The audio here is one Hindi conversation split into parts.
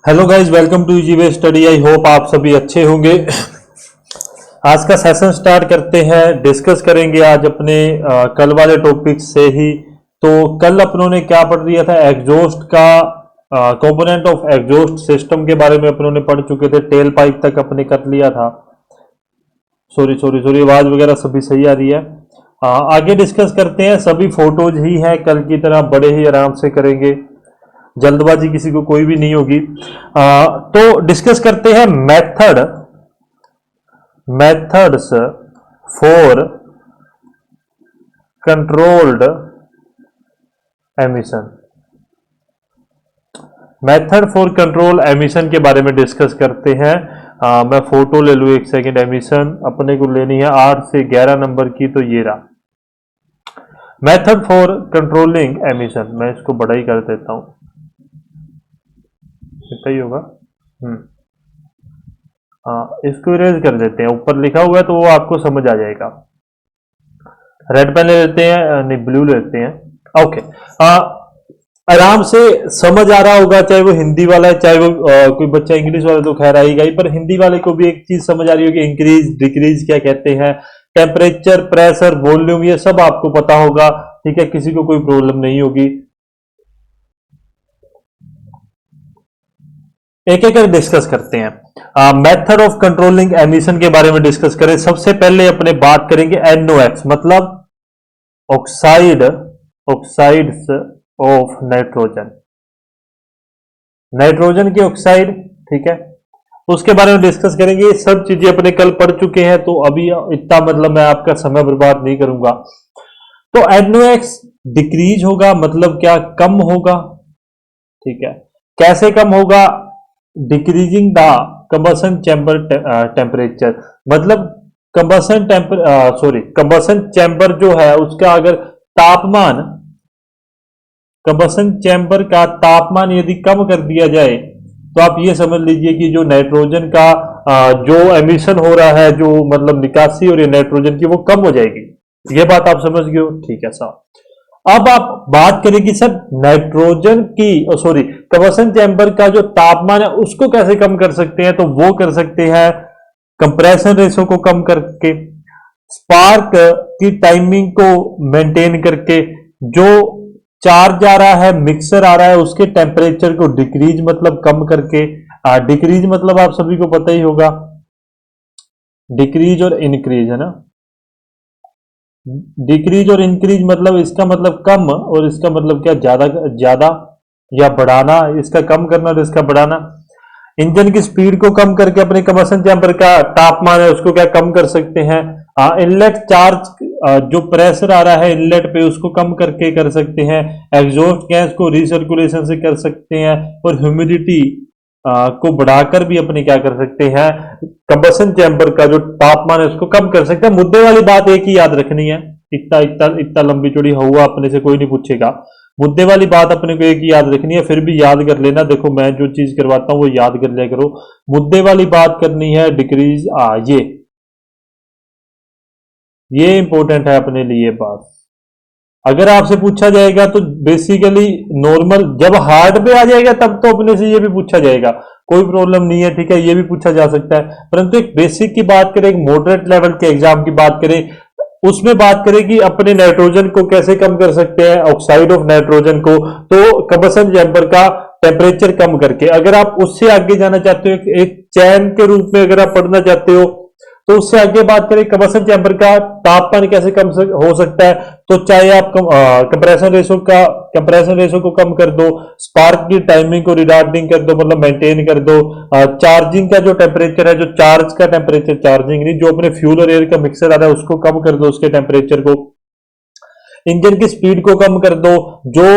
Hello guys, welcome to easy way study. I hope आप सभी अच्छे होंगे। आज का सेशन स्टार्ट करते हैं। डिस्कस करेंगे आज अपने कल वाले टॉपिक से ही। तो कल अपनों ने क्या पढ़ लिया था, एग्जॉस्ट का कंपोनेंट ऑफ एग्जॉस्ट सिस्टम के बारे में अपनों ने पढ़ चुके थे। टेल पाइप तक अपने कर लिया था। सॉरी सॉरी सॉरी, आवाज वगैरह सभी सही आ रही है। आगे डिस्कस करते हैं। सभी फोटोज ही हैं, कल की तरह बड़े ही आराम से करेंगे, जल्दबाजी किसी को कोई भी नहीं होगी। तो डिस्कस करते हैं methods for controlled emission. Method for control emission के बारे में डिस्कस करते हैं। मैं फोटो ले लूँ एक सेकेंड। एमिशन अपने को लेनी है 8 से 11 नंबर की, तो ये रहा मेथड फॉर कंट्रोलिंग एमिशन। मैं इसको बड़ा ही कर देता हूं, इतना ही होगा। हाँ, इसको इरेज कर देते हैं। ऊपर लिखा हुआ है तो वो आपको समझ आ जाएगा। रेड पेन ले लेते हैं, नहीं ब्लू लेते हैं। ओके, आराम से समझ आ रहा होगा, चाहे वो हिंदी वाला है, चाहे वो कोई बच्चा इंग्लिश वाला, तो खैर आएगा ही। पर हिंदी वाले को भी एक चीज समझ आ रही होगी, इंक्रीज डिक्रीज क्या कहते हैं, टेम्परेचर, प्रेशर, वॉल्यूम, ये सब आपको पता होगा। ठीक है, किसी को कोई प्रॉब्लम नहीं होगी। एक एक डिस्कस करते हैं। मेथड ऑफ कंट्रोलिंग एमिशन के बारे में डिस्कस करें। सबसे पहले अपने बात करेंगे NOx, मतलब ऑक्साइड्स ऑफ नाइट्रोजन, नाइट्रोजन की ऑक्साइड। ठीक है, उसके बारे में डिस्कस करेंगे। ये सब चीजें अपने कल पढ़ चुके हैं, तो अभी इतना मतलब मैं आपका समय बर्बाद नहीं करूंगा। तो NOx डिक्रीज होगा, मतलब क्या, कम होगा। ठीक है, कैसे कम होगा, decreasing the combustion chamber temperature, मतलब कंबसन चैम्बर जो है उसका अगर तापमान, कंबसन चैम्बर का तापमान यदि कम कर दिया जाए, तो आप ये समझ लीजिए कि जो नाइट्रोजन का जो एमिशन हो रहा है, जो मतलब निकासी हो रही है नाइट्रोजन की, वो कम हो जाएगी। ये बात आप समझ गए हो। ठीक है साहब। अब आप बात करें कि सर नाइट्रोजन की कंबसन चैम्बर का जो तापमान है उसको कैसे कम कर सकते हैं, तो वो कर सकते हैं कंप्रेशन रेशो को कम करके, स्पार्क की टाइमिंग को मेंटेन करके, जो चार्ज आ रहा है, मिक्सर आ रहा है, उसके टेम्परेचर को डिक्रीज मतलब कम करके। डिक्रीज मतलब आप सभी को पता ही होगा, डिक्रीज और इंक्रीज है ना। डिक्रीज और इंक्रीज मतलब इसका मतलब कम, और इसका मतलब क्या, ज्यादा ज्यादा या बढ़ाना, इसका कम करना और इसका बढ़ाना। इंजन की स्पीड को कम करके अपने कंबशन चैम्बर का तापमान है उसको क्या कम कर सकते हैं। इनलेट चार्ज, जो प्रेशर आ रहा है इनलेट पे, उसको कम करके कर सकते हैं। एग्जॉस्ट गैस को रिसर्कुलेशन से कर सकते हैं, और ह्यूमिडिटी को बढ़ाकर भी अपने क्या कर सकते हैं, कंबशन चैम्बर का जो तापमान है उसको कम कर सकते हैं। मुद्दे वाली बात एक ही याद रखनी है, इतना इतना इतना लंबी चौड़ी हुआ अपने से कोई नहीं पूछेगा। मुद्दे वाली बात अपने को एक ही याद रखनी है, फिर भी याद कर लेना। देखो मैं जो चीज करवाता हूं वो याद कर लिया करो। मुद्दे वाली बात करनी है, डिक्रीज ये इंपॉर्टेंट है अपने लिए बात। अगर आपसे पूछा जाएगा तो बेसिकली नॉर्मल, जब हार्ड पे आ जाएगा तब तो अपने से ये भी पूछा जाएगा, कोई प्रॉब्लम नहीं है। ठीक है, ये भी पूछा जा सकता है, परंतु एक बेसिक की बात करें, एक मॉडरेट लेवल के एग्जाम की बात करें, उसमें बात करें कि अपने नाइट्रोजन को कैसे कम कर सकते हैं, ऑक्साइड ऑफ नाइट्रोजन को, तो कंबशन चैम्बर का टेम्परेचर कम करके। अगर आप उससे आगे जाना चाहते हो, एक चैन के रूप में अगर आप पढ़ना चाहते हो, तो उससे आगे बात करें कंबशन चैम्बर का तापमान कैसे कम हो सकता है, तो चाहे आप कंप्रेशन रेशो को कम कर दो, स्पार्क की टाइमिंग को रिटार्डिंग कर दो, मतलब मेंटेन कर दो, चार्जिंग का जो टेम्परेचर है, जो चार्ज का टेम्परेचर, चार्जिंग नहीं, जो अपने फ्यूल और एयर का मिक्सर आ रहा है उसको कम कर दो, उसके टेम्परेचर को, इंजन की स्पीड को कम कर दो, जो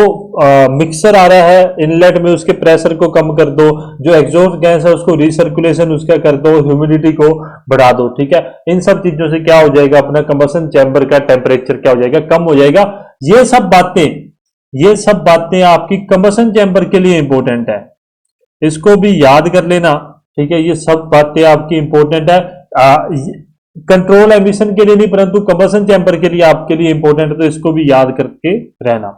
मिक्सर आ रहा है इनलेट में उसके प्रेशर को कम कर दो, जो एग्जॉस्ट गैस है उसको रिसर्कुलेशन उसका कर दो, ह्यूमिडिटी को बढ़ा दो। ठीक है, इन सब चीजों से क्या हो जाएगा, अपना कंबशन चैम्बर का टेम्परेचर क्या हो जाएगा, कम हो जाएगा। ये सब बातें आपकी कंबशन चैम्बर के लिए इंपॉर्टेंट है, इसको भी याद कर लेना। ठीक है, ये सब बातें आपकी इंपॉर्टेंट है, कंट्रोल एमिशन के लिए नहीं, परंतु कंबशन चैम्बर के लिए आपके लिए इंपॉर्टेंट है, तो इसको भी याद करके रहना।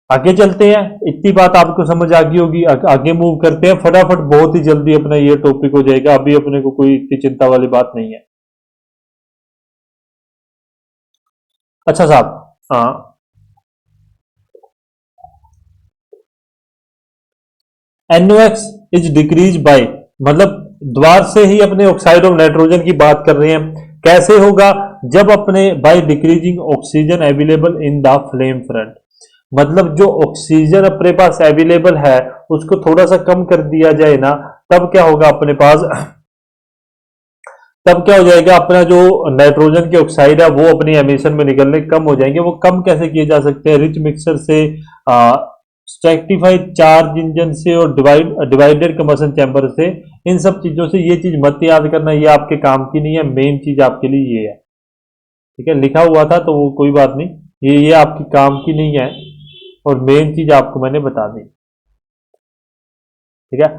आगे चलते हैं, इतनी बात आपको समझ आ गई होगी। आगे मूव करते हैं फटाफट, बहुत ही जल्दी अपना ये टॉपिक हो जाएगा, अभी अपने को कोई इतनी चिंता वाली बात नहीं है। अच्छा साहब, NOx इज डिक्रीज बाय, मतलब द्वार से ही अपने ऑक्साइड ऑफ नाइट्रोजन की बात कर रहे हैं। कैसे होगा? जब अपने by decreasing oxygen available in the flame front, मतलब जो ऑक्सीजन अपने पास अवेलेबल है उसको थोड़ा सा कम कर दिया जाए ना, तब क्या होगा अपने पास, तब क्या हो जाएगा, अपना जो नाइट्रोजन की ऑक्साइड है वो अपनी एमिशन में निकलने कम हो जाएंगे। वो कम कैसे किए जा सकते हैं? रिच मिक्सर से, स्ट्रैटिफाइड चार्ज इंजन से, और डिवाइडेड कम्बशन चैम्बर से। इन सब चीजों से, ये चीज मत याद करना, ये आपके काम की नहीं है। मेन चीज आपके लिए ये है, ठीक है, लिखा हुआ था तो वो कोई बात नहीं, ये आपकी काम की नहीं है, और मेन चीज आपको मैंने बता दी, ठीक है।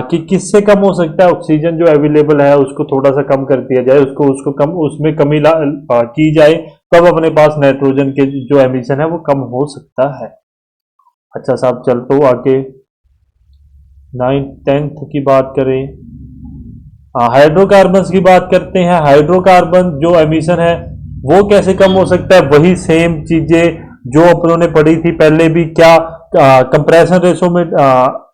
कि किससे कम हो सकता है? ऑक्सीजन जो अवेलेबल है उसको थोड़ा सा कम कर दिया जाए, उसको उसको कम, उसमें कमी की जाए, तब अपने पास नाइट्रोजन के जो एमिशन है वो कम हो सकता है। अच्छा साहब, चलते हो आगे, 9th 10th की बात करें, हाइड्रोकार्बन की बात करते हैं। हाइड्रोकार्बन जो एमिशन है वो कैसे कम हो सकता है? वही सेम चीजें जो अपनों ने पढ़ी थी पहले भी। क्या? कंप्रेशन रेशो में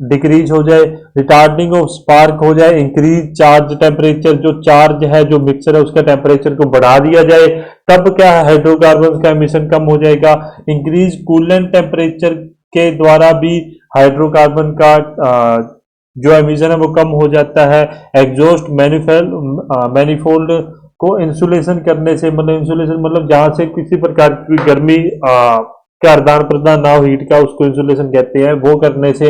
डिक्रीज हो जाए, रिटार्डिंग ऑफ स्पार्क हो जाए, इंक्रीज चार्ज टेम्परेचर, जो चार्ज है जो मिक्सर है उसका टेम्परेचर को बढ़ा दिया जाए, तब क्या है, हाइड्रोकार्बन का एमिशन कम हो जाएगा। इंक्रीज कूलेंट टेम्परेचर के द्वारा भी हाइड्रोकार्बन का जो एमिशन है वो कम हो जाता है। एग्जॉस्ट मैनिफोल्ड को इंसुलेशन करने से, मतलब इंसुलेशन मतलब जहां से किसी प्रकार की गर्मी का आदान प्रदान ना हो, हीट का, उसको इंसुलेशन कहते हैं। वो करने से,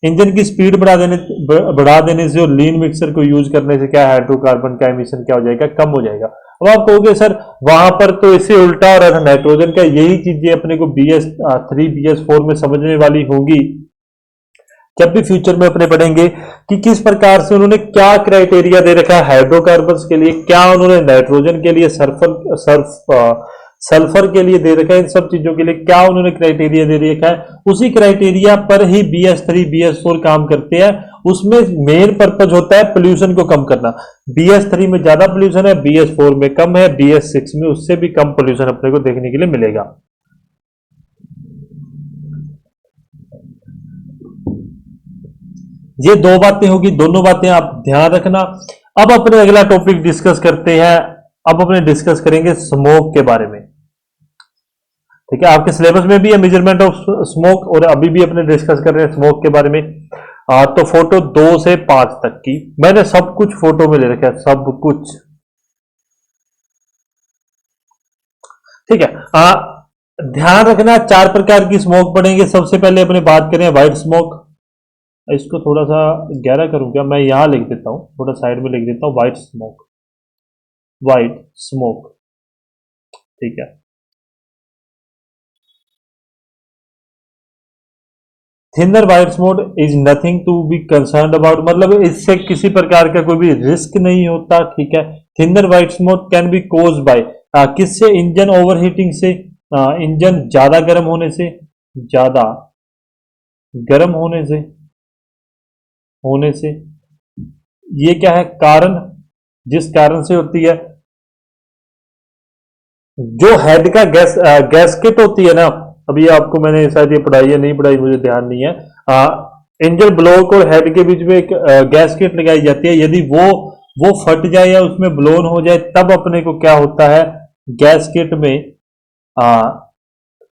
इंजन की स्पीड बढ़ा देने से, और लीन मिक्सर को यूज करने से क्या, हाइड्रोकार्बन का एमिशन क्या हो जाएगा, कम हो जाएगा। अब आप कहोगे सर वहां पर तो इससे उल्टा हो रहा था नाइट्रोजन का, यही चीजें अपने को BS3 BS4 में समझने वाली होगी जब भी फ्यूचर में अपने पढ़ेंगे कि किस प्रकार से उन्होंने क्या क्राइटेरिया दे रखा है हाइड्रोकार्बन्स के लिए, क्या उन्होंने नाइट्रोजन के लिए, सल्फर के लिए दे रखा है, इन सब चीजों के लिए क्या उन्होंने क्राइटेरिया दे रखा है। उसी क्राइटेरिया पर ही BS3 BS4 काम करते हैं। उसमें मेन पर्पज होता है पोल्यूशन को कम करना। BS3 में ज्यादा पोल्यूशन है, BS4 में कम है, BS6 में उससे भी कम पोल्यूशन अपने को देखने के लिए मिलेगा। ये दो बातें होगी, दोनों बातें आप ध्यान रखना। अब अपने अगला टॉपिक डिस्कस करते हैं। अब अपने डिस्कस करेंगे स्मोक के बारे में, ठीक है। आपके सिलेबस में भी है मेजरमेंट ऑफ स्मोक, और अभी भी अपने डिस्कस कर रहे हैं स्मोक के बारे में। तो फोटो 2 से 5 तक की मैंने सब कुछ फोटो में ले रखा है, सब कुछ, ठीक है। ध्यान रखना, 4 प्रकार की स्मोक पड़ेंगे। सबसे पहले अपने बात करें व्हाइट स्मोक। इसको थोड़ा सा गहरा करूं क्या? मैं यहां लिख देता हूं, थोड़ा साइड में लिख देता हूं, व्हाइट स्मोक, व्हाइट स्मोक, ठीक है। Thinner white smoke is nothing to be concern about, मतलब इससे किसी प्रकार का कोई भी रिस्क नहीं होता, ठीक है। Thinner white smoke can be cause by, किससे? इंजन ओवरहीटिंग से, इंजन ज्यादा गर्म होने से, ज्यादा गर्म होने से ये क्या है कारण? जिस कारण से होती है, जो हेड का गैसकेट होती है ना, अभी आपको मैंने शायद ये पढ़ाई है, नहीं पढ़ाई मुझे ध्यान नहीं है। इंजन ब्लॉक और हेड के बीच में एक गैसकेट लगाई जाती है, यदि वो फट जाए या उसमें ब्लोन हो जाए, तब अपने को क्या होता है, गैसकेट में आ,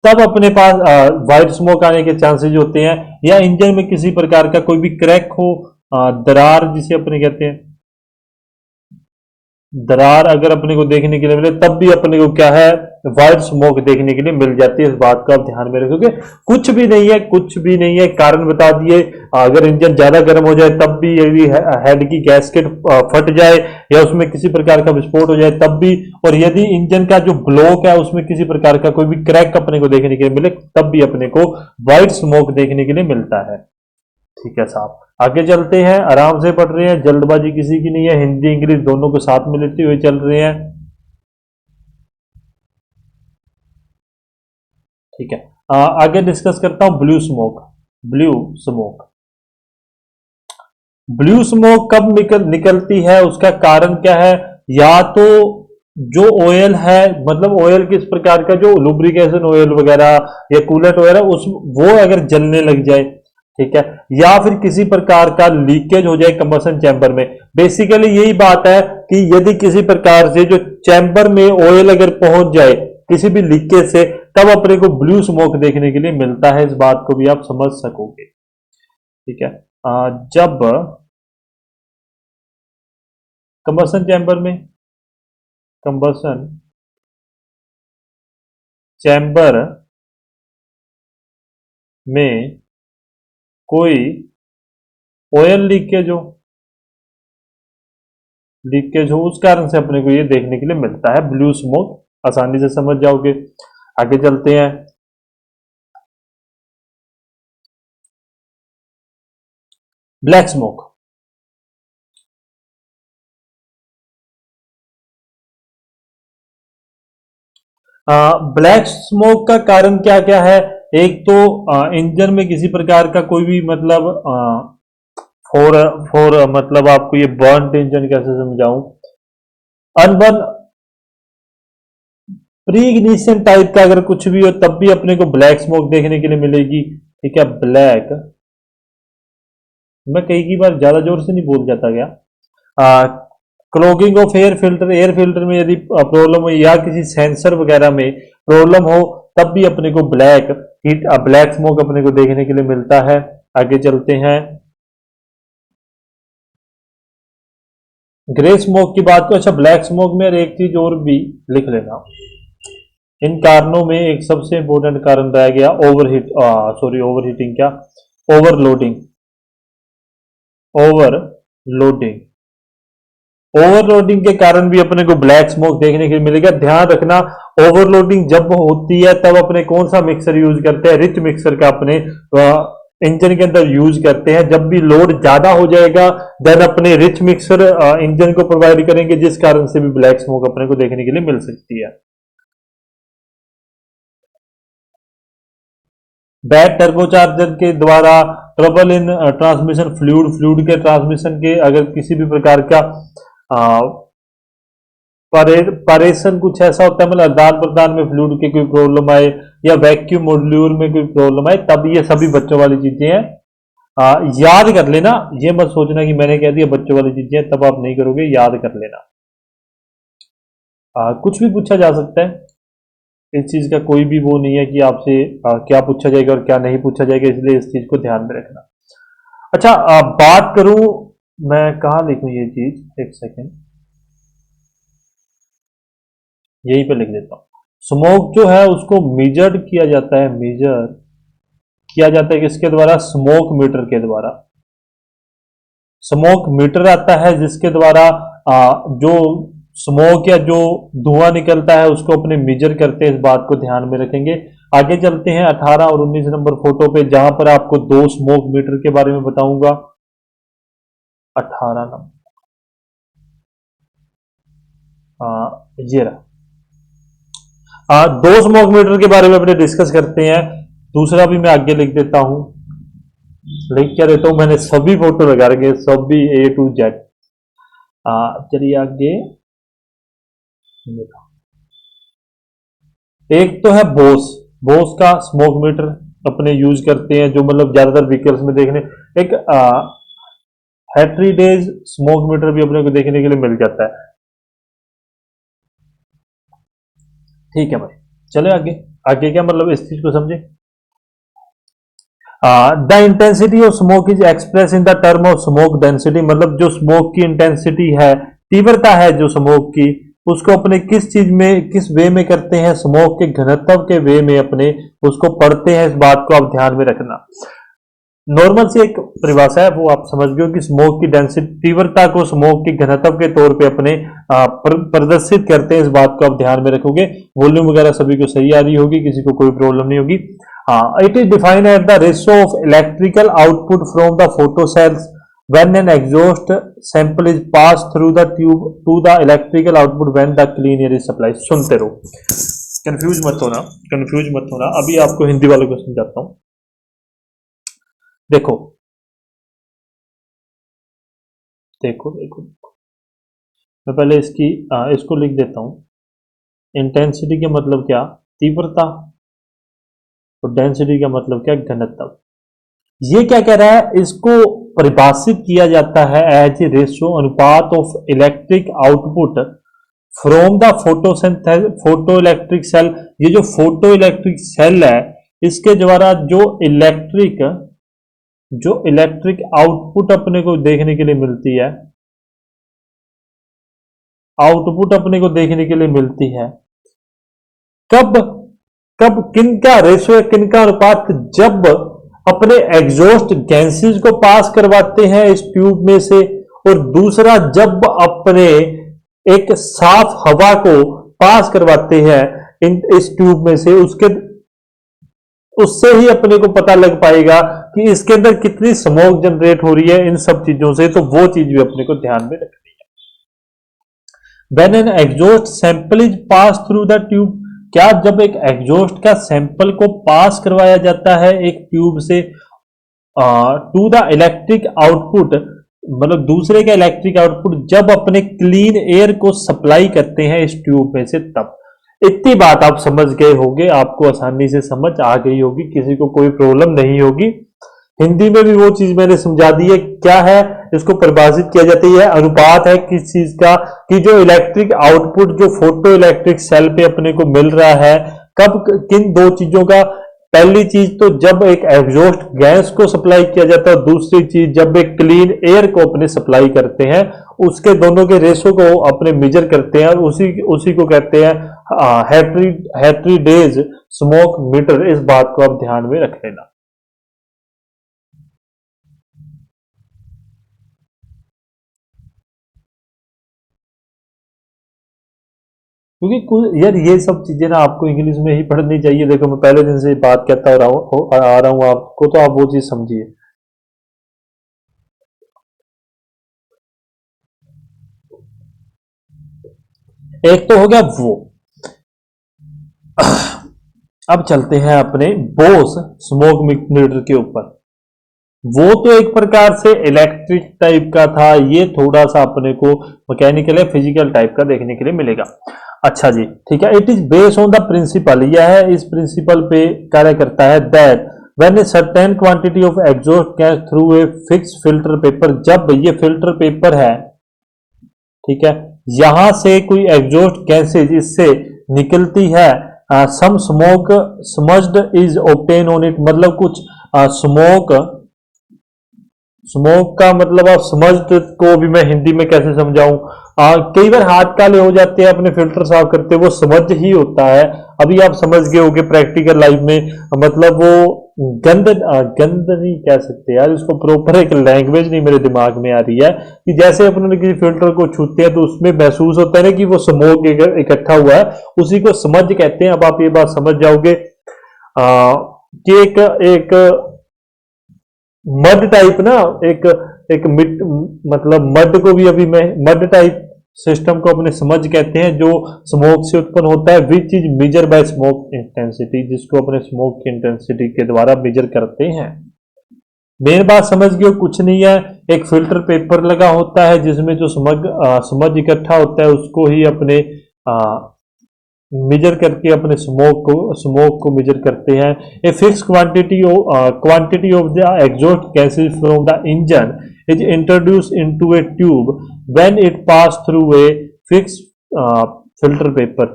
तब अपने पास व्हाइट स्मोक आने के चांसेस होते हैं। या इंजन में किसी प्रकार का कोई भी क्रैक हो, दरार जिसे अपने कहते हैं, दरार अगर अपने को देखने के लिए मिले, तब भी अपने को क्या है, व्हाइट स्मोक देखने के लिए मिल जाती है। इस बात को आप ध्यान में रखोगे। कुछ भी नहीं है, कुछ भी नहीं है, कारण बता दिए। अगर इंजन ज्यादा गर्म हो जाए तब भी, यदि हेड की गैसकेट फट जाए या उसमें किसी प्रकार का विस्फोट हो जाए तब भी, और यदि इंजन का जो ब्लॉक है उसमें किसी प्रकार का कोई भी क्रैक अपने को देखने के लिए मिले, तब भी अपने को व्हाइट स्मोक देखने के लिए मिलता है, ठीक है साहब। आगे चलते हैं, आराम से पढ़ रहे हैं, जल्दबाजी किसी की नहीं है, हिंदी इंग्लिश दोनों को साथ में लेते हुए चल रहे हैं, ठीक है। आगे डिस्कस करता हूं blue smoke. Blue smoke, blue smoke कब निकलती है, उसका कारण क्या है? या तो जो ऑयल है, मतलब ऑयल किस प्रकार का, जो लुब्रिकेशन ऑयल वगैरह या कूलेंट वगैरह, उस वो अगर जलने लग जाए, ठीक है, या फिर किसी प्रकार का लीकेज हो जाए कंबशन चैम्बर में। बेसिकली यही बात है कि यदि किसी प्रकार से जो चैम्बर में ऑयल अगर पहुंच जाए किसी भी लीकेज से, तब अपने को ब्लू स्मोक देखने के लिए मिलता है। इस बात को भी आप समझ सकोगे, ठीक है। जब कंबशन चैम्बर में, कंबशन चैम्बर में कोई ऑयल लीकेज हो, उस कारण से अपने को ये देखने के लिए मिलता है ब्लू स्मोक। आसानी से समझ जाओगे। आगे चलते हैं। ब्लैक स्मोक, ब्लैक स्मोक का कारण क्या क्या है? एक तो इंजन में किसी प्रकार का कोई भी मतलब फोर फोर मतलब आपको ये बर्न इंजन कैसे समझाऊं, अनबर्न प्री इग्निशन टाइप का अगर कुछ भी हो, तब भी अपने को ब्लैक स्मोक देखने के लिए मिलेगी, ठीक है। ब्लैक, मैं कई की बार ज्यादा जोर से नहीं बोल जाता क्या? क्लॉगिंग ऑफ एयर फिल्टर में यदि प्रॉब्लम हो, या किसी सेंसर वगैरह में प्रॉब्लम हो, तब भी अपने को ब्लैक स्मोक अपने को देखने के लिए मिलता है। आगे चलते हैं। ग्रे स्मोक की बात को, अच्छा ब्लैक स्मोक में एक चीज और भी लिख लेना। इन कारणों में एक सबसे इंपॉर्टेंट कारण रह गया ओवरहीटिंग, क्या, ओवरलोडिंग। ओवरलोडिंग, ओवरलोडिंग के कारण भी अपने को ब्लैक स्मोक देखने के लिए मिलेगा। ध्यान रखना, ओवरलोडिंग जब होती है तब अपने कौन सा मिक्सर यूज करते हैं? रिच मिक्सर का अपने इंजन के अंदर यूज करते हैं। जब भी लोड ज्यादा हो जाएगा, देन अपने रिच मिक्सर इंजन को प्रोवाइड करेंगे, जिस कारण से भी ब्लैक स्मोक अपने को देखने के लिए मिल सकती है। बैट टर्बोचार्जर के द्वारा ट्रबल इन ट्रांसमिशन फ्लूइड के ट्रांसमिशन के अगर किसी भी प्रकार का परेशन कुछ ऐसा होता है, मतलब आदान प्रदान में फ्लूइड की कोई प्रॉब्लम आए, या वैक्यूम मॉड्यूल में कोई प्रॉब्लम आए, तब ये सभी बच्चों वाली चीजें हैं। याद कर लेना, ये मत सोचना कि मैंने कह दिया बच्चों वाली चीजें हैं, तब आप नहीं करोगे, याद कर लेना। कुछ भी पूछा जा सकता है, इस चीज का कोई भी वो नहीं है कि आपसे क्या पूछा जाएगा और क्या नहीं पूछा जाएगा, इसलिए इस चीज को ध्यान में रखना। अच्छा, बात करूं, मैं कहाँ लिखूं ये चीज, एक सेकेंड, यहीं पे लिख देता हूं। स्मोक जो है उसको मेजर्ड किया जाता है, मेजर किया जाता है किसके द्वारा? स्मोक मीटर के द्वारा। स्मोक मीटर आता है जिसके द्वारा जो स्मोक या जो धुआं निकलता है उसको अपने मेजर करते हैं। इस बात को ध्यान में रखेंगे। आगे चलते हैं 18 और 19 नंबर फोटो पे, जहां पर आपको दो स्मोक मीटर के बारे में बताऊंगा। 18 नंबर, ये रहा। दो स्मोक मीटर के बारे में अपने डिस्कस करते हैं। दूसरा भी मैं आगे लिख देता हूं, लिख क्या देता हूं, मैंने सभी फोटो लगा रखे, सभी A to Z। चलिए आगे। एक तो है बोस, बोस का स्मोक मीटर अपने यूज करते हैं, जो मतलब ज्यादातर व्हीकल्स में देखने। एक हेट्रीडेज स्मोक मीटर भी अपने को देखने के लिए मिल जाता है। ठीक है भाई, चले आगे। आगे क्या मतलब, इस चीज को समझे। The intensity of smoke is express in the term of smoke density, मतलब जो स्मोक की इंटेंसिटी है, तीव्रता है जो स्मोक की, उसको अपने किस चीज में, किस वे में करते हैं? स्मोक के घनत्व के वे में अपने उसको पढ़ते हैं। इस बात को आप ध्यान में रखना। नॉर्मल से एक परिभाषा है, वो आप समझ गए हो कि स्मोक की डेंसिटी, तीव्रता को स्मोक की घनत्व के तौर पे अपने प्रदर्शित करते हैं। इस बात को आप ध्यान में रखोगे। वॉल्यूम वगैरह सभी को सही आ रही होगी, किसी को कोई प्रॉब्लम नहीं होगी। It is defined at the ratio of electrical output from the photo cells when an exhaust sample is passed through the tube to the electrical output when the clean air is supplied। सुनते रहो। कंफ्यूज मत होना, कंफ्यूज मत होना, अभी आपको हिंदी वालों को समझाता हूं। देखो देखो देखो, मैं पहले इसको लिख देता हूं। इंटेंसिटी का मतलब क्या? तीव्रता। और डेंसिटी का मतलब क्या? घनत्व। ये क्या कह रहा है? इसको परिभाषित किया जाता है एज ए रेशियो, अनुपात of electric output from the photo electric cell. ये जो फोटो इलेक्ट्रिक सेल है, इसके द्वारा जो इलेक्ट्रिक आउटपुट अपने को देखने के लिए मिलती है, आउटपुट अपने को देखने के लिए मिलती है, कब कब किनका रेशियो, किनका अनुपात? जब अपने एग्जॉस्ट गैसेस को पास करवाते हैं इस ट्यूब में से, और दूसरा जब अपने एक साफ हवा को पास करवाते हैं इस ट्यूब में से, उससे ही अपने को पता लग पाएगा कि इसके अंदर कितनी स्मोक जनरेट हो रही है इन सब चीजों से। तो वो चीज भी अपने को ध्यान में रखनी है। When an exhaust sample is passed through the tube, क्या जब एक एग्जॉस्ट का सैंपल को पास करवाया जाता है एक ट्यूब से टू द इलेक्ट्रिक आउटपुट, मतलब दूसरे का इलेक्ट्रिक आउटपुट जब अपने क्लीन एयर को सप्लाई करते हैं इस ट्यूब में से, तब। इतनी बात आप समझ गए होंगे, आपको आसानी से समझ आ गई होगी, किसी को कोई प्रॉब्लम नहीं होगी। हिंदी में भी वो चीज मैंने समझा दी है। क्या है? इसको परिभाषित किया जाता है, अनुपात है किस चीज का? कि जो इलेक्ट्रिक आउटपुट जो फोटो इलेक्ट्रिक सेल पे अपने को मिल रहा है, कब, किन दो चीजों का? पहली चीज तो जब एक एग्जॉस्ट गैस को सप्लाई किया जाता है, दूसरी चीज जब एक क्लीन एयर को अपने सप्लाई करते हैं, उसके दोनों के रेशो को अपने मेजर करते हैं, और उसी को कहते हैं हेटरी डेज स्मोक मीटर। इस बात को आप ध्यान में रख लेना। क्योंकि यार ये सब चीजें ना आपको इंग्लिश में ही पढ़नी चाहिए। देखो मैं पहले दिन से बात कहता आ रहा हूँ आपको, तो आप वो चीज समझिए। एक तो हो गया वो। अब चलते हैं अपने बोस स्मोक मीटर के ऊपर। वो तो एक प्रकार से इलेक्ट्रिक टाइप का था, ये थोड़ा सा अपने को मैकेनिकल या फिजिकल टाइप का देखने के लिए मिलेगा। अच्छा जी, ठीक है। It is based on the principle, यह है इस प्रिंसिपल पे कार्य करता है, that when a certain quantity of exhaust gas through a fix filter paper, जब ये फिल्टर पेपर है, ठीक है, यहां से कोई एग्जॉस्ट गैसेज इससे निकलती है, सम स्मोक समझड इज ऑब्टेन ऑन इट, मतलब कुछ स्मोक, स्मोक का मतलब आप समझ को भी मैं हिंदी में कैसे समझाऊं? कई बार हाथ काले हो जाते हैं अपने फिल्टर साफ करते, वो समझ ही होता है। अभी आप समझ गए होंगे प्रैक्टिकल लाइफ में, मतलब वो गंद नहीं कह सकते यार, इसको प्रॉपर एक लैंग्वेज नहीं मेरे दिमाग में आ रही है, कि जैसे अपन किसी फिल्टर को छूते हैं तो उसमें महसूस होता है ना कि वो स्मोक इकट्ठा हुआ है, उसी को समझ कहते हैं। अब आप ये बात समझ जाओगे कि एक मड टाइप ना, एक मिट, मतलब मड को भी अभी मैं मड टाइप सिस्टम को अपने समझ कहते हैं, जो स्मोक से उत्पन्न होता है, which is measure by smoke intensity, जिसको अपने स्मोक की इंटेंसिटी के द्वारा मेजर करते हैं। मेन बात समझ गए, कुछ नहीं है, एक फिल्टर पेपर लगा होता है जिसमें जो समझ इकट्ठा होता है उसको ही अपने मेजर करके अपने स्मोक को मेजर करते हैं। A fix quantity of the exhaust gases from the engine is introduce into A tube when it pass through a fix filter paper.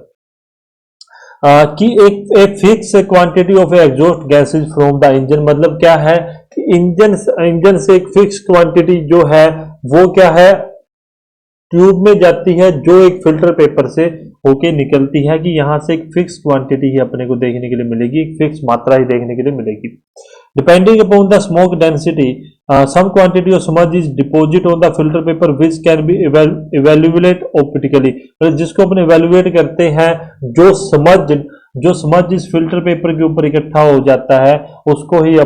कि एक fix quantity of exhaust gases from the engine, मतलब क्या है कि इंजन से एक फिक्स क्वांटिटी जो है वो क्या है, ट्यूब में जाती है, जो एक फिल्टर पेपर से होके निकलती है, कि यहां से एक फिक्स क्वांटिटी ही अपने को देखने के लिए मिलेगी, एक फिक्स मात्रा ही देखने के लिए मिलेगी। Depending upon the smoke density some quantity of smudge is deposit on the filter paper which can be evaluate optically, जिसको अपने इवेल्युएट करते हैं, जो समझ इस फिल्टर पेपर के ऊपर इकट्ठा हो जाता है, उसको ही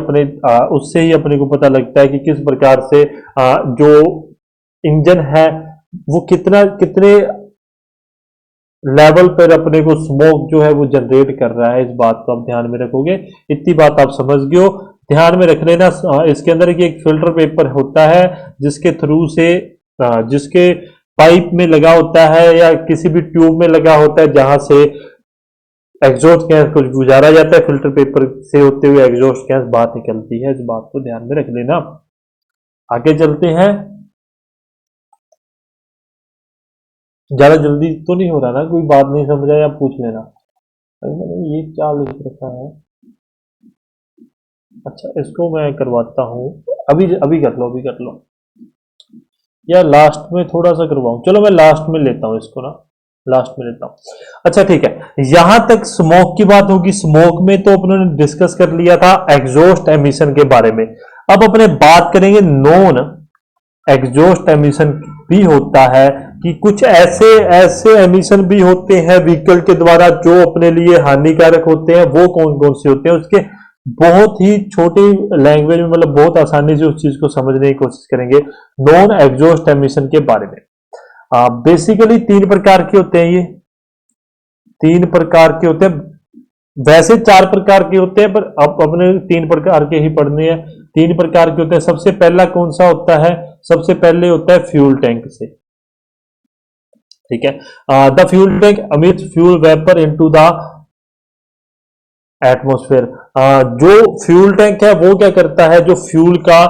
उससे ही अपने को पता लगता है कि किस प्रकार से जो इंजन है वो कितने लेवल पर अपने को स्मोक जो है वो जनरेट कर रहा है। इस बात को आप ध्यान में रखोगे, इतनी बात आप समझ गए हो, ध्यान में रख लेना। इसके अंदर एक फिल्टर पेपर होता है जिसके थ्रू से जिसके पाइप में लगा होता है या किसी भी ट्यूब में लगा होता है जहां से एग्जॉस्ट गैस को गुजारा जाता है, फिल्टर पेपर से होते हुए एग्जॉस्ट गैस बाहर निकलती है। इस बात को ध्यान में रख लेना। आगे चलते हैं। ज्यादा जल्दी तो नहीं हो रहा ना, कोई बात नहीं समझ आया आप पूछ लेना। अरे मैंने ये क्या लिख रखा है, अच्छा इसको मैं करवाता हूँ। अभी अभी कर लो, अभी कर लो, या लास्ट में थोड़ा सा करवाऊं। चलो मैं लास्ट में लेता हूं इसको ना, लास्ट में लेता हूं। अच्छा ठीक है, यहां तक स्मोक की बात होगी। स्मोक में तो अपने डिस्कस कर लिया था एग्जॉस्ट एमिशन के बारे में। अब अपने बात करेंगे नॉन एग्जॉस्ट एमिशन भी होता है, कि कुछ ऐसे ऐसे एमिशन भी होते हैं व्हीकल के द्वारा जो अपने लिए हानिकारक होते हैं। वो कौन कौन से होते हैं, उसके बहुत ही छोटी लैंग्वेज में, मतलब बहुत आसानी से उस चीज को समझने की कोशिश करेंगे नॉन एग्जॉस्ट एमिशन के बारे में। बेसिकली तीन प्रकार के होते हैं, ये तीन प्रकार के होते हैं। वैसे चार प्रकार के होते हैं, पर अब अपने तीन प्रकार के ही पढ़ने हैं। तीन प्रकार के होते हैं। सबसे पहला कौन सा होता है, सबसे पहले होता है फ्यूल टैंक से, ठीक है। The fuel tank amidst fuel vapour into the atmosphere. जो फ्यूल टैंक है वो क्या करता है, जो फ्यूल का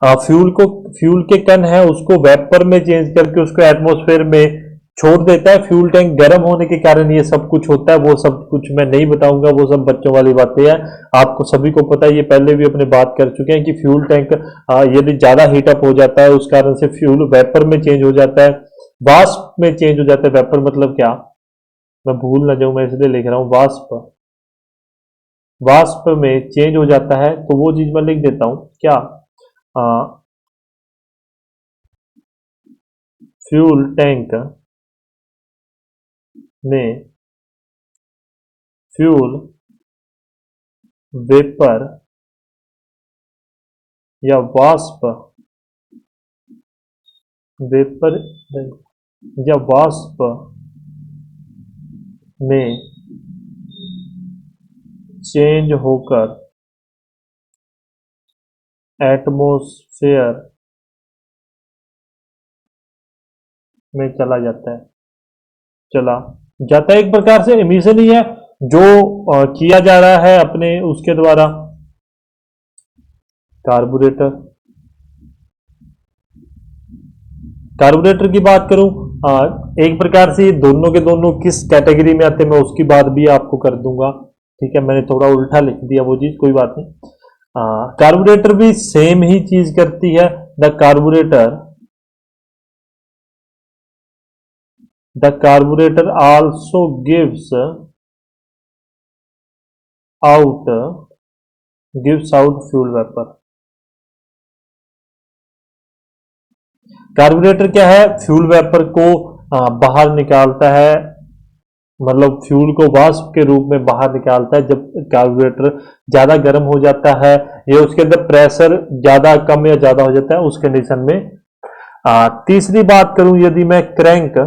फ्यूल के कण है उसको वेपर में चेंज करके उसको एटमोस्फेयर में छोड़ देता है। फ्यूल टैंक गर्म होने के कारण ये सब कुछ होता है। वो सब कुछ मैं नहीं बताऊंगा, वो सब बच्चों वाली बातें हैं, आपको सभी को पता है। ये पहले भी अपने बात कर चुके हैं कि फ्यूल टैंक यदि ज्यादा हीटअप हो जाता है उस कारण से फ्यूल वेपर में चेंज हो जाता है, वाष्प में चेंज हो जाता है। वेपर मतलब क्या, मैं भूल ना जाऊं, मैं इसलिए लिख रहा हूं वाष्प, वाष्प में चेंज हो जाता है। तो वो चीज मैं लिख देता हूं क्या, फ्यूल टैंक में फ्यूल वेपर या वाष्प वेपर या वाष्प में चेंज होकर एटमॉस्फेयर में चला जाता है, चला जाता है। एक प्रकार से एमिशन ही है जो किया जा रहा है अपने उसके द्वारा। कार्बोरेटर, कार्बोरेटर की बात करूं, एक प्रकार से दोनों के दोनों किस कैटेगरी में आते हैं मैं उसकी बात भी आपको कर दूंगा, ठीक है। मैंने थोड़ा उल्टा लिख दिया वो चीज, कोई बात नहीं। कार्बोरेटर भी सेम ही चीज करती है। The carburettor also gives out fuel vapour. Carburettor क्या है, फ्यूल वेपर को बाहर निकालता है, मतलब फ्यूल को वाष्प के रूप में बाहर निकालता है। जब कार्बोरेटर ज्यादा गर्म हो जाता है या उसके अंदर प्रेशर ज्यादा कम या ज्यादा हो जाता है उस कंडीशन में। तीसरी बात करूं यदि मैं क्रैंक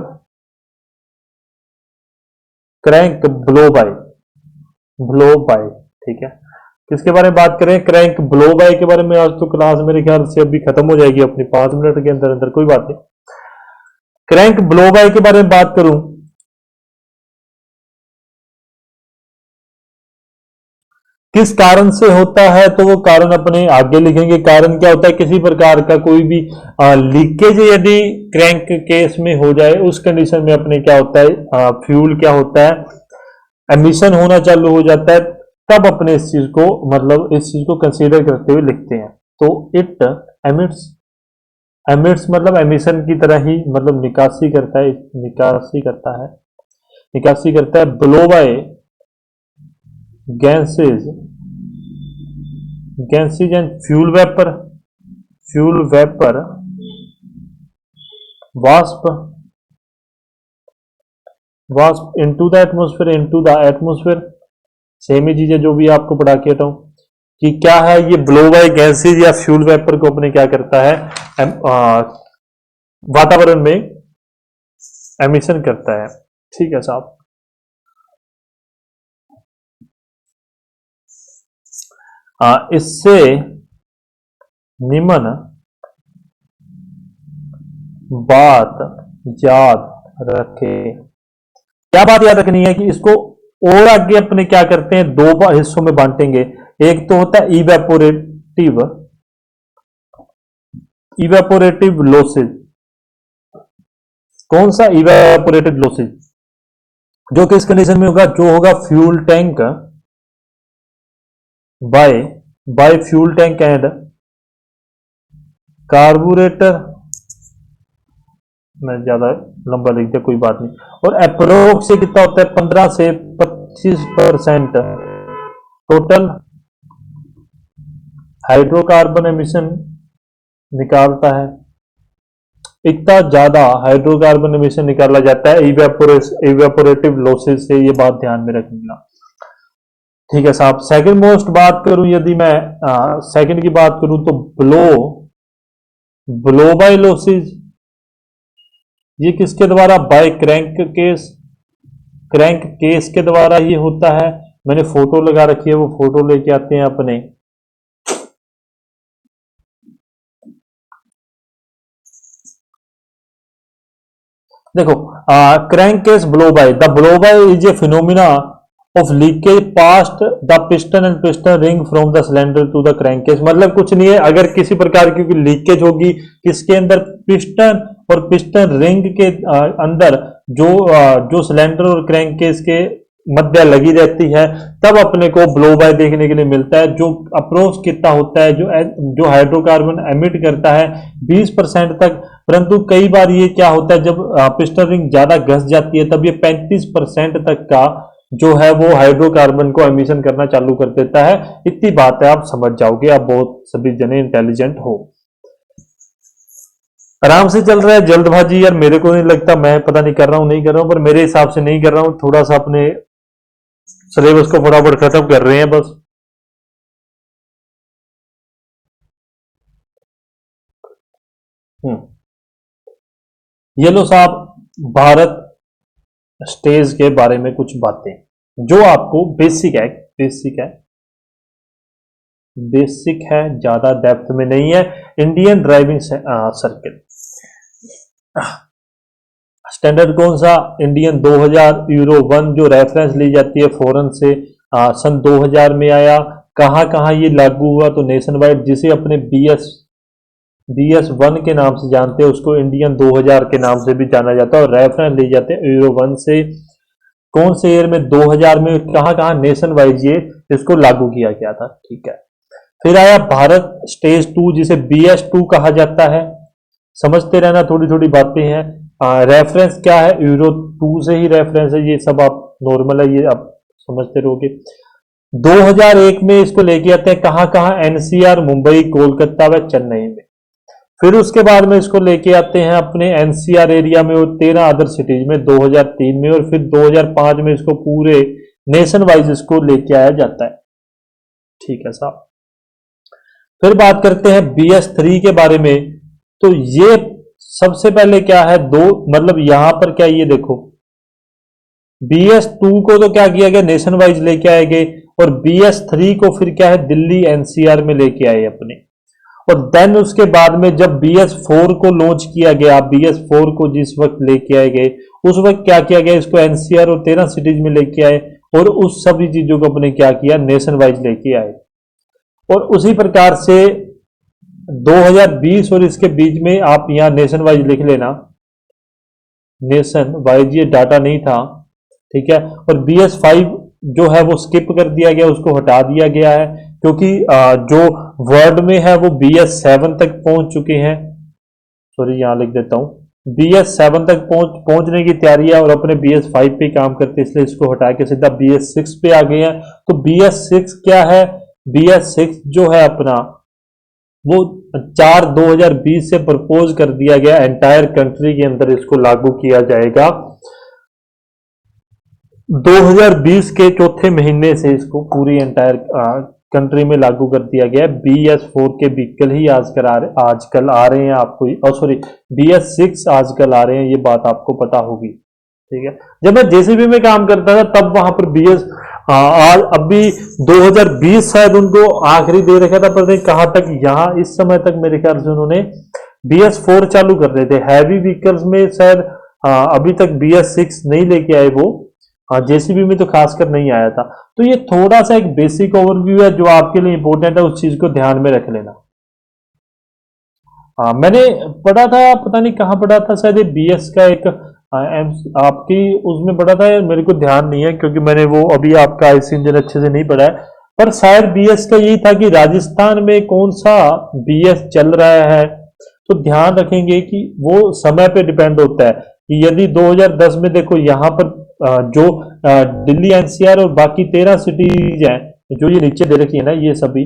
ब्लो बाय, ठीक है। किसके बारे में बात करें, क्रैंक ब्लो बाय के बारे में। आज तो क्लास मेरे ख्याल से अभी खत्म हो जाएगी अपनी 5 मिनट के अंदर अंदर, कोई बात नहीं। क्रैंक ब्लो बाय के बारे में बात करूं, किस कारण से होता है तो वो कारण अपने आगे लिखेंगे। कारण क्या होता है, किसी प्रकार का कोई भी लीकेज यदि क्रैंक केस में हो जाए उस कंडीशन में अपने क्या होता है, फ्यूल क्या होता है, एमिशन होना चालू हो जाता है। तब अपने इस चीज को, मतलब इस चीज को कंसीडर करते हुए लिखते हैं। तो इट एमिट्स, एमिट्स मतलब एमिशन की तरह ही, मतलब निकासी करता है, निकासी करता है blow by gases and fuel vapour वाष्प इनटू द एटमोस्फेयर। सेम ही चीज है जो भी आपको पढ़ा के हटाऊं, कि क्या है ये ब्लो बाय गैसेज या फ्यूल वेपर को अपने क्या करता है, वातावरण में एमिशन करता है, ठीक है साहब। इससे निम्न बात याद रखे। क्या बात याद रखनी है कि इसको और आगे अपने क्या करते हैं, दो हिस्सों में बांटेंगे। एक तो होता है इवेपोरेटिव इवेपोरेटिव लॉसेज। कौन सा इवेपोरेटिव लॉसेज? जो किस कंडीशन में होगा, जो होगा fuel tank bye fuel tank and carburettor. मैं ज्यादा लंबा लिख दिया, कोई बात नहीं। और अप्रोक्स से कितना होता है, 15 से 25% टोटल हाइड्रोकार्बन एमिशन निकालता है। इतना ज्यादा हाइड्रोकार्बन एमिशन निकाला जाता है इवेपोरेटिव लॉसेज से, ये बात ध्यान में रखना। ठीक है साहब। सेकंड मोस्ट बात करूं, यदि मैं सेकंड की बात करूं तो ब्लो बाय लॉसेज। ये किसके द्वारा? बाय क्रैंक केस के द्वारा ये होता है। मैंने फोटो लगा रखी है, वो फोटो लेके आते हैं अपने। देखो, crank case blow by. The blow by is a phenomena of leakage past the piston and piston ring from the cylinder to the crank case. मतलब कुछ नहीं है, अगर किसी प्रकार की लीकेज होगी किसके अंदर, पिस्टन और पिस्टन रिंग के अंदर, जो सिलेंडर और क्रैंक केस के मध्य लगी रहती है, तब अपने को ब्लो बाय देखने के लिए मिलता है। जो अप्रोक्स कितना होता है, जो हाइड्रोकार्बन एमिट करता है 20% तक। परंतु कई बार ये क्या होता है, जब पिस्टन रिंग ज्यादा घस जाती है तब ये 35% तक का जो है वो हाइड्रोकार्बन को एमिशन करना चालू कर देता है। इतनी बात है, आप समझ जाओगे, आप बहुत सभी जने इंटेलिजेंट हो। आराम से चल रहा है, जल्दबाजी यार मेरे को नहीं लगता, मैं पता नहीं कर रहा हूं नहीं कर रहा हूं, पर मेरे हिसाब से नहीं कर रहा हूं। थोड़ा सा अपने सिलेबस को फटाफट खत्म कर रहे हैं बस। ये लो साहब, भारत स्टेज के बारे में कुछ बातें जो आपको बेसिक है, ज्यादा डेप्थ में नहीं है। इंडियन ड्राइविंग सर्किट स्टैंडर्ड कौन सा? इंडियन 2000 यूरो 1, जो रेफरेंस ली जाती है फॉरेन से, सन 2000 में आया। कहां कहां ये लागू हुआ? तो नेशन वाइड, जिसे अपने BS1 के नाम से जानते हैं, उसको इंडियन 2000 के नाम से भी जाना जाता है, और रेफरेंस ले जाते हैं यूरो 1 से। कौन से ईयर में? 2000 में। कहां कहां नेशन वाइज ये इसको लागू किया गया था। ठीक है। फिर आया भारत स्टेज 2, जिसे BS2 कहा जाता है। समझते रहना, थोड़ी थोड़ी बातें हैं। रेफरेंस क्या है? यूरो 2 से ही रेफरेंस है, ये सब आप नॉर्मल है, ये आप समझते रहोगे। 2001 में इसको लेके आते हैं कहां कहां? NCR, मुंबई, कोलकाता व चेन्नई में। फिर उसके बाद में इसको लेके आते हैं अपने NCR एरिया में और 13 अदर सिटीज में 2003 में, और फिर 2005 में इसको पूरे नेशन वाइज इसको लेके आया जाता है। ठीक है साहब। फिर बात करते हैं BS3 के बारे में। तो ये सबसे पहले क्या है, दो मतलब यहां पर क्या, ये देखो, BS2 को तो क्या किया गया, नेशन वाइज लेके आए गए, और BS3 को फिर क्या है, दिल्ली NCR में लेके आए अपने। और देन उसके बाद में जब BS4 को लॉन्च किया गया, BS4 को जिस वक्त लेके आए गए, उस वक्त क्या किया गया, इसको NCR और 13 सिटीज में लेके आए, और उस सभी चीजों को अपने क्या किया, नेशन वाइज लेके आए। और उसी प्रकार से 2020 और इसके बीच में आप यहां नेशन वाइज लिख लेना, नेशन वाइज ये डाटा नहीं था। ठीक है। और BS5 जो है वो स्किप कर दिया गया, उसको हटा दिया गया है, क्योंकि जो वर्ल्ड में है वो BS7 तक पहुंच चुके हैं। सॉरी, यहां लिख देता हूं, BS7 तक पहुंचने की तैयारी है, और अपने BS5 पे काम करते, इसलिए इसको हटा के सीधा BS6 पे आ गए हैं। तो BS6 क्या है? BS6 जो है अपना, वो 4/2020 से प्रपोज कर दिया गया, एंटायर कंट्री के अंदर इसको लागू किया जाएगा। 2020 के चौथे महीने से इसको पूरी एंटायर कंट्री में लागू कर दिया गया है। BS4 के व्हीकल ही आजकल आ रहे हैं आपको, सॉरी, BS6 आजकल आ रहे हैं, ये बात आपको पता होगी। ठीक है। जब मैं जेसीबी में काम करता था तब वहां पर बीएस, आज अभी 2020 शायद उनको आखिरी दे रखा था, पर नहीं कहां तक, यहाँ इस समय तक मेरे ख्याल से उन्होंने BS4 चालू कर रहे थे हैवी व्हीकल्स में शायद। अभी तक BS6 नहीं लेके आए वो। जेसीबी में तो खासकर नहीं आया था। तो ये थोड़ा सा एक बेसिक ओवरव्यू है जो आपके लिए इंपॉर्टेंट है, उस चीज को ध्यान में रख लेना। मैंने पढ़ा था, पता नहीं कहाँ पढ़ा था, शायद BS का एक आपकी उसमें पढ़ा था, मेरे को ध्यान नहीं है क्योंकि मैंने वो अभी आपका आईसी इंजन अच्छे से नहीं पढ़ा है। पर शायद BS का यही था कि राजस्थान में कौन सा BS चल रहा है, तो ध्यान रखेंगे कि वो समय पे डिपेंड होता है कि यदि 2010 में देखो यहाँ पर जो दिल्ली NCR और बाकी 13 सिटीज हैं जो ये नीचे दे रखी है ना ये सभी,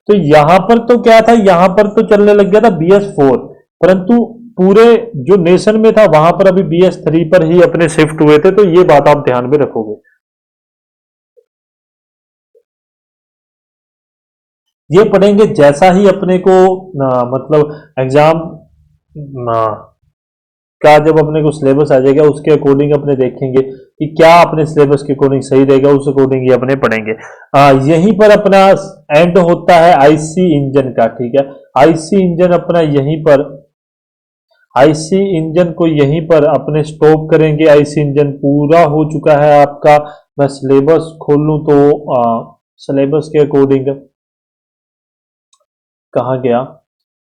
तो यहां पर तो क्या था, यहां पर तो चलने लग गया था BS4, परंतु पूरे जो नेशन में था वहां पर अभी BS3 पर ही अपने शिफ्ट हुए थे। तो ये बात आप ध्यान में रखोगे। ये पढ़ेंगे जैसा ही अपने को मतलब एग्जाम का जब अपने को सिलेबस आ जाएगा उसके अकॉर्डिंग अपने देखेंगे कि क्या अपने सिलेबस के अकॉर्डिंग सही रहेगा, उस अकॉर्डिंग ही अपने पढ़ेंगे। यहीं पर अपना एंड होता है आईसी इंजन का। ठीक है, आईसी इंजन अपना यहीं पर, आईसी इंजन को यहीं पर अपने स्टॉप करेंगे। आईसी इंजन पूरा हो चुका है आपका। मैं सिलेबस खोल लूं तो सिलेबस के अकॉर्डिंग कहाँ गया,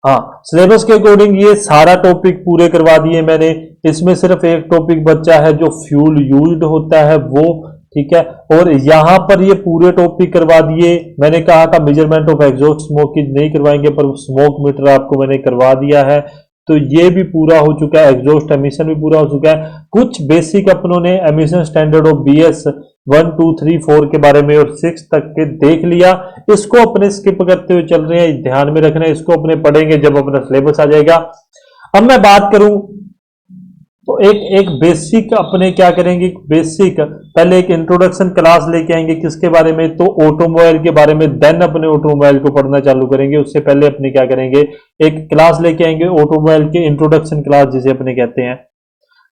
हाँ सिलेबस के अकॉर्डिंग ये सारा टॉपिक पूरे करवा दिए मैंने। इसमें सिर्फ एक टॉपिक बचा है जो फ्यूल यूज्ड होता है वो। ठीक है, और यहां पर ये पूरे टॉपिक करवा दिए। मैंने कहा था मेजरमेंट ऑफ एग्जॉस्ट स्मोक की नहीं करवाएंगे, पर स्मोक मीटर आपको मैंने करवा दिया है, तो ये भी पूरा हो चुका है। एग्जॉस्ट एमिशन भी पूरा हो चुका है। कुछ बेसिक अपनों ने एमिशन स्टैंडर्ड ऑफ BS 1 2 3 4 के बारे में और 6 तक के देख लिया। इसको अपने स्किप करते हुए चल रहे हैं, ध्यान में रखना है, इसको अपने पढ़ेंगे जब अपना सिलेबस आ जाएगा। अब मैं बात करूं तो एक एक बेसिक अपने क्या करेंगे, बेसिक पहले एक इंट्रोडक्शन क्लास लेके आएंगे किसके बारे में, तो ऑटोमोबाइल के बारे में। देन अपने ऑटोमोबाइल को पढ़ना चालू करेंगे। उससे पहले अपने क्या करेंगे, एक क्लास लेके आएंगे ऑटोमोबाइल के इंट्रोडक्शन क्लास जिसे अपने कहते हैं,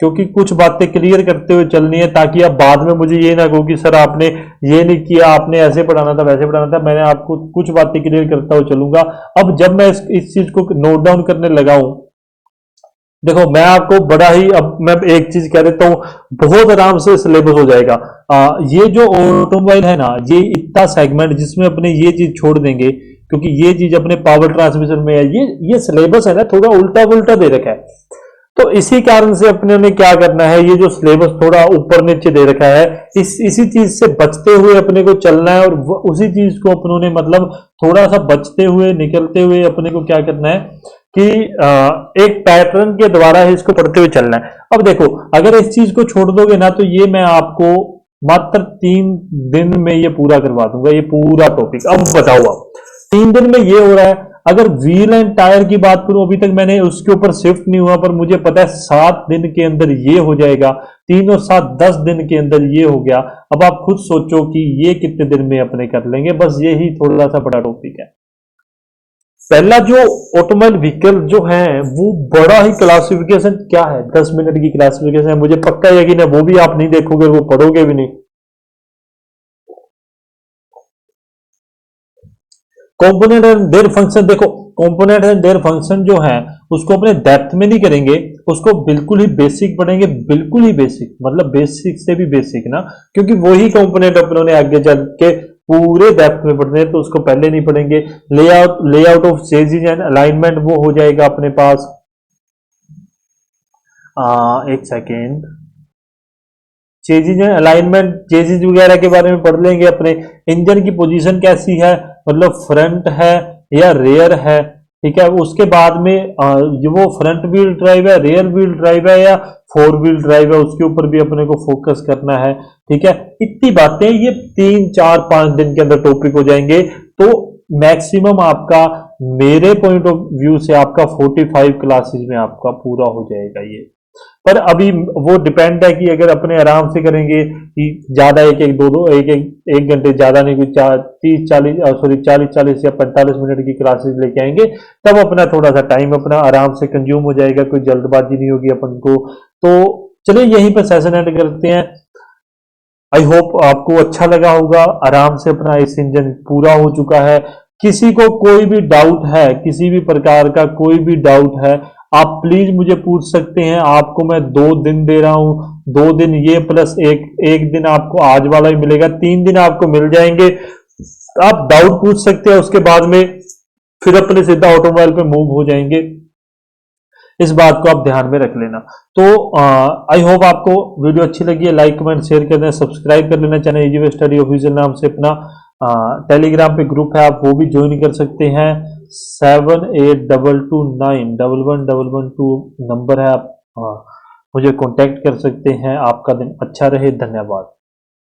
क्योंकि कुछ बातें क्लियर करते हुए चलनी है ताकि आप बाद में मुझे ये ना कहो कि सर आपने ये नहीं किया, आपने ऐसे पढ़ाना था वैसे पढ़ाना था। मैंने आपको कुछ बातें क्लियर करता हुआ चलूंगा। अब जब मैं इस चीज को नोट डाउन करने लगा हूं, देखो मैं आपको बड़ा ही, अब मैं एक चीज कह देता हूं, बहुत आराम से सिलेबस हो जाएगा। ये जो ऑटोमोबाइल है ना, ये इतना सेगमेंट जिसमें अपने ये चीज छोड़ देंगे, क्योंकि ये चीज अपने पावर ट्रांसमिशन में है। ये सिलेबस है ना थोड़ा उल्टा उल्टा दे रखा है, तो इसी कारण से अपने ने क्या करना है, ये जो सिलेबस थोड़ा ऊपर नीचे दे रखा है, इसी चीज से बचते हुए अपने को चलना है। और उसी चीज को अपनों ने मतलब थोड़ा सा बचते हुए निकलते हुए अपने को क्या करना है कि एक पैटर्न के द्वारा ही इसको पढ़ते हुए चलना है। अब देखो अगर इस चीज को छोड़ दोगे ना, तो ये मैं आपको मात्र 3 दिन में ये पूरा करवा दूंगा, ये पूरा टॉपिक। अब बताओ आप 3 दिन में ये हो रहा है। अगर व्हील एंड टायर की बात करूं, अभी तक मैंने उसके ऊपर शिफ्ट नहीं हुआ, पर मुझे पता है 7 दिन के अंदर ये हो जाएगा। 3 और 7 10 दिन के अंदर ये हो गया। अब आप खुद सोचो कि ये कितने दिन में अपने कर लेंगे। बस यही थोड़ा सा बड़ा टॉपिक है। पहला जो ऑटोमोबाइल व्हीकल जो है वो बड़ा ही क्लासिफिकेशन क्या है, 10 मिनट की क्लासिफिकेशन है। मुझे पक्का यकीन है वो भी आप नहीं देखोगे, वो पढ़ोगे भी नहीं। कंपोनेंट एंड देयर फंक्शन, देखो कंपोनेंट एंड देयर फंक्शन जो है उसको अपने डेप्थ में नहीं करेंगे, उसको बिल्कुल ही बेसिक पढ़ेंगे। बिल्कुल ही बेसिक मतलब बेसिक से भी बेसिक ना, क्योंकि वही कंपोनेंट अपनों ने आगे चल के पूरे डेप्थ में पढ़ने हैं, तो उसको पहले नहीं पढ़ेंगे। लेआउट ऑफ चेजिज एंड अलाइनमेंट वो हो जाएगा अपने पास। एक सेकेंड, चेजिज एंड अलाइनमेंट, चेजिज वगैरह के बारे में पढ़ लेंगे अपने। इंजन की पोजीशन कैसी है, मतलब फ्रंट है या रेयर है। ठीक है, उसके बाद में ये वो फ्रंट व्हील ड्राइव है, रेयर व्हील ड्राइव है या 4 व्हील ड्राइव है, उसके ऊपर भी अपने को फोकस करना है। ठीक है, इतनी बातें ये 3 4 5 दिन के अंदर टॉपिक हो जाएंगे। तो मैक्सिमम आपका, मेरे पॉइंट ऑफ व्यू से आपका 45 क्लासेस में आपका पूरा हो जाएगा ये। पर अभी वो डिपेंड है कि अगर अपने आराम से करेंगे कि ज्यादा एक एक दो दो एक घंटे ज्यादा नहीं, कुछ 40 या 45 मिनट की क्लासेस लेके आएंगे, तब अपना थोड़ा सा टाइम अपना आराम से कंज्यूम हो जाएगा। कोई जल्दबाजी नहीं होगी अपन को। तो चलिए यहीं पर सेशन एंड करते हैं। आई होप आपको अच्छा लगा होगा। आराम से अपना इस इंजन पूरा हो चुका है। किसी को कोई भी डाउट है, किसी भी प्रकार का कोई भी डाउट है, आप प्लीज मुझे पूछ सकते हैं। आपको मैं 2 दिन दे रहा हूं, 2 दिन ये प्लस एक दिन आपको आज वाला ही मिलेगा, 3 दिन आपको मिल जाएंगे। आप डाउट पूछ सकते हैं, उसके बाद में फिर अपने सीधा ऑटोमोबाइल पे मूव हो जाएंगे। इस बात को आप ध्यान में रख लेना। तो आई होप आपको वीडियो अच्छी लगी है। लाइक कमेंट शेयर कर देना, सब्सक्राइब कर लेना channel easy way study official नाम से। अपना टेलीग्राम पे ग्रुप है, आप वो भी ज्वाइन कर सकते हैं। 7822911112 नंबर है, आप मुझे कांटेक्ट कर सकते हैं। आपका दिन अच्छा रहे, धन्यवाद।